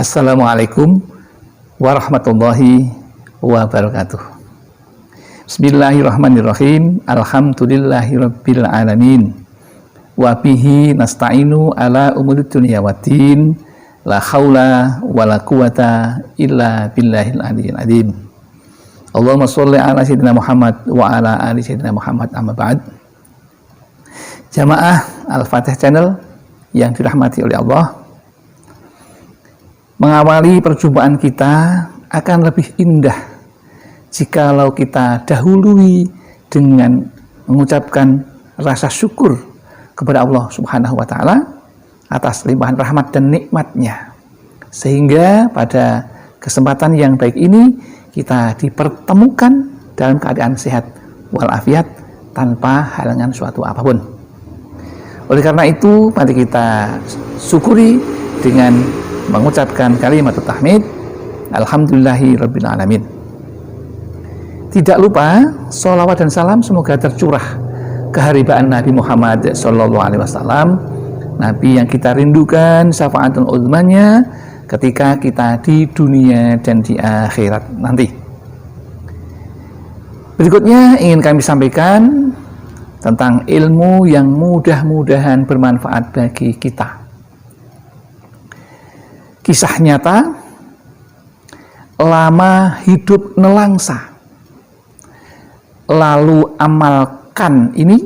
Assalamualaikum warahmatullahi wabarakatuh. Bismillahirrahmanirrahim. Alhamdulillahirabbil alamin. Wa bihi nasta'inu ala umuri dunya waddin. La haula wala quwata illa billahil aliyyil azim. Allahumma sholli ala sayyidina Muhammad wa ala ali sayyidina Muhammad, amma ba'd. Jamaah Al-Fatih Channel yang dirahmati oleh Allah, mengawali perjumpaan kita akan lebih indah jikalau kita dahului dengan mengucapkan rasa syukur kepada Allah Subhanahu wa Ta'ala atas limpahan rahmat dan nikmatnya, sehingga pada kesempatan yang baik ini kita dipertemukan dalam keadaan sehat walafiat tanpa halangan suatu apapun. Oleh karena itu, mari kita syukuri dengan mengucapkan kalimat tahmid, alhamdulillahirabbil alamin. Tidak lupa sholawat dan salam semoga tercurah keharibaan Nabi Muhammad SAW, Nabi yang kita rindukan syafaatul uzmanya ketika kita di dunia dan di akhirat nanti. Berikutnya ingin kami sampaikan tentang ilmu yang mudah-mudahan bermanfaat bagi kita. Kisah nyata, lama hidup nelangsa, lalu amalkan ini,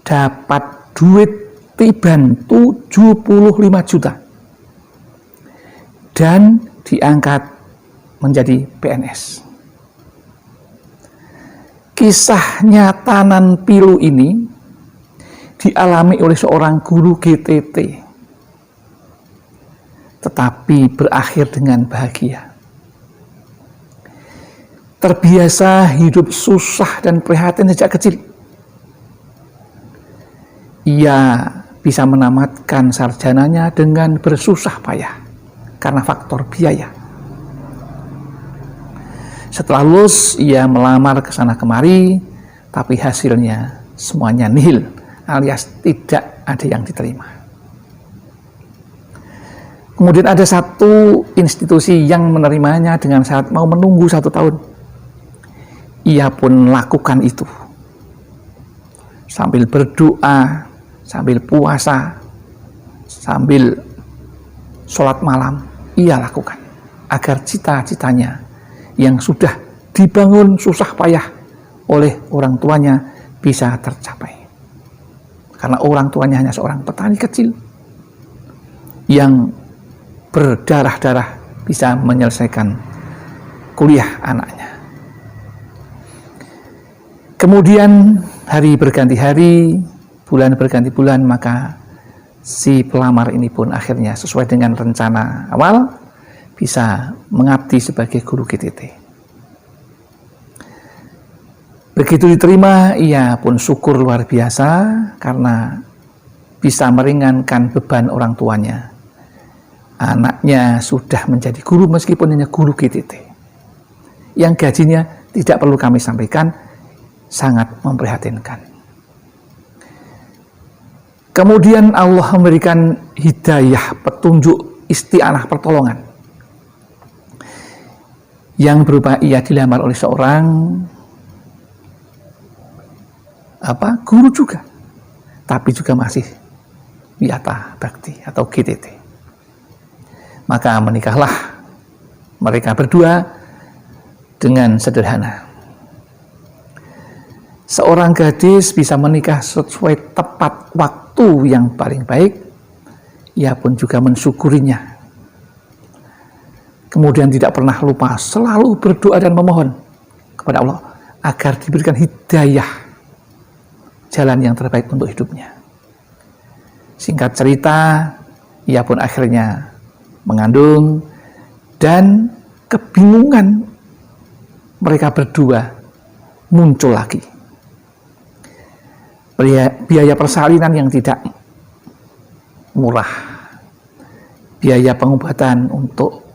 dapat duit tiban 75 juta dan diangkat menjadi PNS. Kisah nyata nan pilu ini dialami oleh seorang guru GTT, tetapi berakhir dengan bahagia. Terbiasa hidup susah dan prihatin sejak kecil, ia bisa menamatkan sarjananya dengan bersusah payah karena faktor biaya. Setelah lulus, ia melamar ke sana kemari, tapi hasilnya semuanya nihil, alias tidak ada yang diterima. Kemudian ada satu institusi yang menerimanya dengan syarat mau menunggu 1 tahun. Ia pun lakukan itu. Sambil berdoa, sambil puasa, sambil sholat malam, ia lakukan. Agar cita-citanya yang sudah dibangun susah payah oleh orang tuanya bisa tercapai. Karena orang tuanya hanya seorang petani kecil yang berdarah-darah bisa menyelesaikan kuliah anaknya. Kemudian hari berganti hari, bulan berganti bulan, maka si pelamar ini pun akhirnya sesuai dengan rencana awal bisa mengabdi sebagai guru GTT. Begitu diterima, ia pun syukur luar biasa karena bisa meringankan beban orang tuanya. Anaknya sudah menjadi guru meskipun hanya guru GTT, yang gajinya tidak perlu kami sampaikan, sangat memprihatinkan. Kemudian Allah memberikan hidayah, petunjuk, isti'anah, pertolongan yang berupa ia dilamar oleh seorang guru juga, tapi juga masih wiyata bakti atau GTT. Maka menikahlah mereka berdua dengan sederhana. Seorang gadis bisa menikah sesuai tepat waktu yang paling baik, ia pun juga mensyukurinya. Kemudian tidak pernah lupa selalu berdoa dan memohon kepada Allah agar diberikan hidayah jalan yang terbaik untuk hidupnya. Singkat cerita, ia pun akhirnya mengandung, dan kebingungan mereka berdua muncul lagi. Biaya persalinan yang tidak murah, biaya pengobatan untuk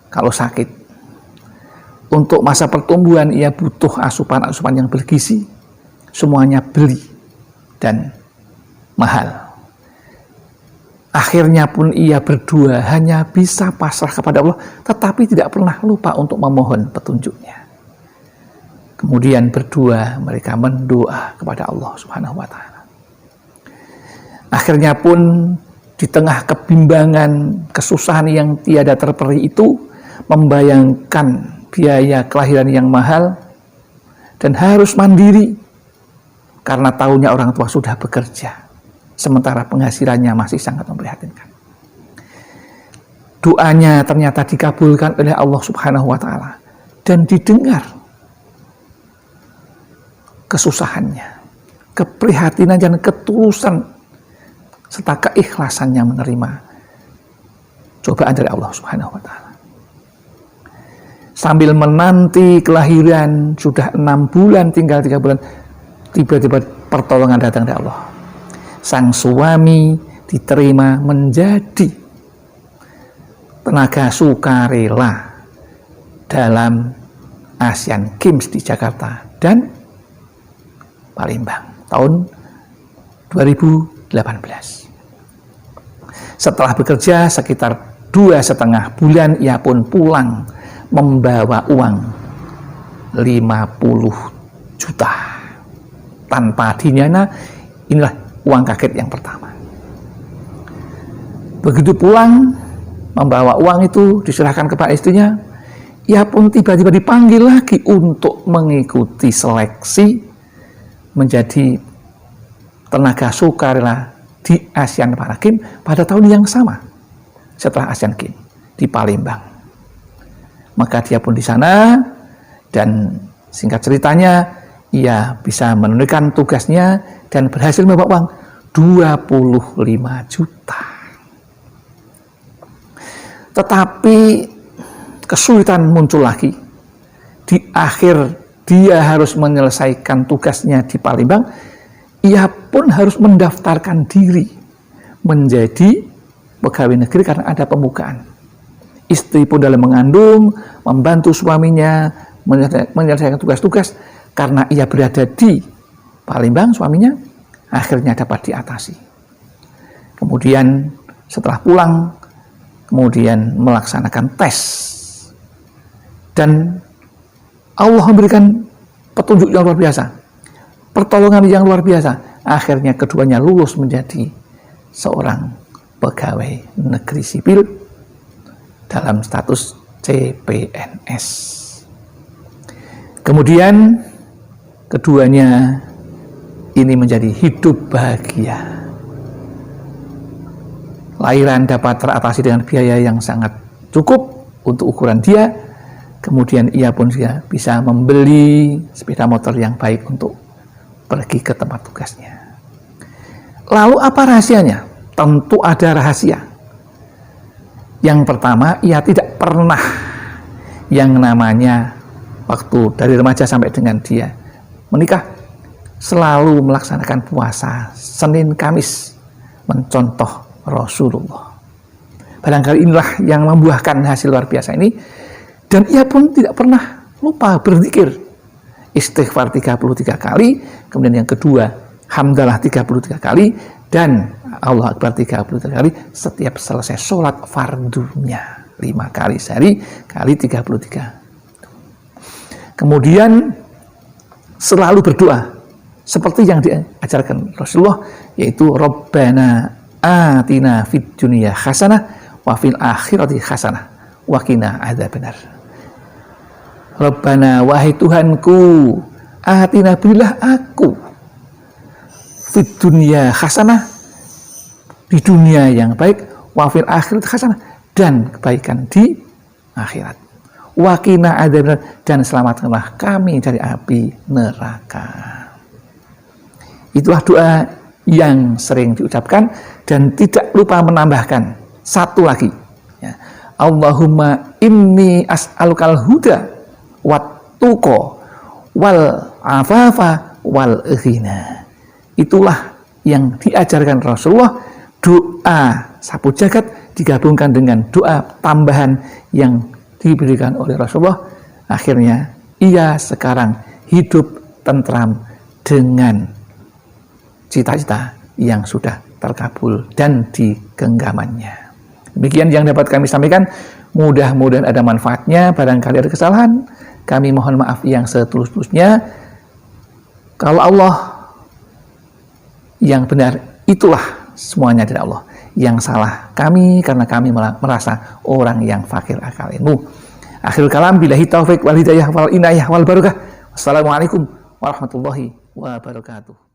kalau sakit, untuk masa pertumbuhan ia butuh asupan-asupan yang bergizi, semuanya beli dan mahal. Akhirnya pun ia berdua hanya bisa pasrah kepada Allah, tetapi tidak pernah lupa untuk memohon petunjuknya. Kemudian berdua mereka mendoa kepada Allah Subhanahu wa Ta'ala. Akhirnya pun di tengah kebimbangan, kesusahan yang tiada terperi itu, membayangkan biaya kelahiran yang mahal dan harus mandiri karena tahunya orang tua sudah bekerja, sementara penghasilannya masih sangat memprihatinkan. Doanya ternyata dikabulkan oleh Allah Subhanahu wa Ta'ala dan didengar kesusahannya, keprihatinan dan ketulusan serta keikhlasannya menerima cobaan dari Allah Subhanahu wa Ta'ala. Sambil menanti kelahiran, sudah 6 bulan, tinggal 3 bulan, tiba-tiba pertolongan datang dari Allah. Sang suami diterima menjadi tenaga sukarela dalam Asian Games di Jakarta dan Palembang tahun 2018. Setelah bekerja sekitar 2,5 bulan, ia pun pulang membawa uang 50 juta. Tanpa dinyana, inilah uang kaget yang pertama. Begitu pulang, membawa uang itu diserahkan kepada istrinya, ia pun tiba-tiba dipanggil lagi untuk mengikuti seleksi menjadi tenaga sukarela di Asian Para Games pada tahun yang sama setelah Asian Games di Palembang. Maka dia pun di sana, dan singkat ceritanya ia bisa menunaikan tugasnya dan berhasil membawa uang 25 juta. Tetapi kesulitan muncul lagi. Di akhir dia harus menyelesaikan tugasnya di Palembang, ia pun harus mendaftarkan diri menjadi pegawai negeri karena ada pembukaan. Istri pun dalam mengandung, membantu suaminya menyelesaikan tugas-tugas. Karena ia berada di Palembang, suaminya akhirnya dapat diatasi. Kemudian setelah pulang, kemudian melaksanakan tes. Dan Allah memberikan petunjuk yang luar biasa, pertolongan yang luar biasa. Akhirnya keduanya lulus menjadi seorang pegawai negeri sipil dalam status CPNS. Kemudian keduanya ini menjadi hidup bahagia. Lahiran dapat teratasi dengan biaya yang sangat cukup untuk ukuran dia. Kemudian ia pun bisa membeli sepeda motor yang baik untuk pergi ke tempat tugasnya. Lalu apa rahasianya? Tentu ada rahasia. Yang pertama, ia tidak pernah yang namanya waktu dari remaja sampai dengan dia menikah selalu melaksanakan puasa Senin Kamis mencontoh Rasulullah. Barangkali inilah yang membuahkan hasil luar biasa ini, dan ia pun tidak pernah lupa berzikir. Istighfar 33 kali, kemudian yang kedua hamdalah 33 kali, dan Allah Akbar 33 kali setiap selesai sholat fardunya 5 kali sehari kali 33. Kemudian selalu berdoa seperti yang diajarkan Rasulullah, yaitu Rabbana atina fid dunya hasanah wa fil akhirati hasanah wa qina adzabannar. Rabbana, wahai Tuhanku, atina, berilah aku fid dunya hasanah, di dunia yang baik, wa fil akhirati hasanah, dan kebaikan di akhirat. Wa qina adzabannar, dan selamatkanlah kami dari api neraka. Itulah doa yang sering diucapkan, dan tidak lupa menambahkan satu lagi, ya. Allahumma inni as'alukal huda wat tuqa wal afafa wal ghina. Itulah yang diajarkan Rasulullah. Doa sapu jagat digabungkan dengan doa tambahan yang diberikan oleh Rasulullah. Akhirnya ia sekarang hidup tentram dengan cita-cita yang sudah terkabul dan digenggamannya. Demikian yang dapat kami sampaikan. Mudah-mudahan ada manfaatnya. Barangkali ada kesalahan, kami mohon maaf yang setulus-tulusnya. Kalau Allah yang benar, itulah semuanya dari Allah. Yang salah kami, karena kami merasa orang yang fakir akal ilmu. Akhirul kalam, billahi taufik wal hidayah wal inayah wal barakah. Wassalamualaikum warahmatullahi wabarakatuh.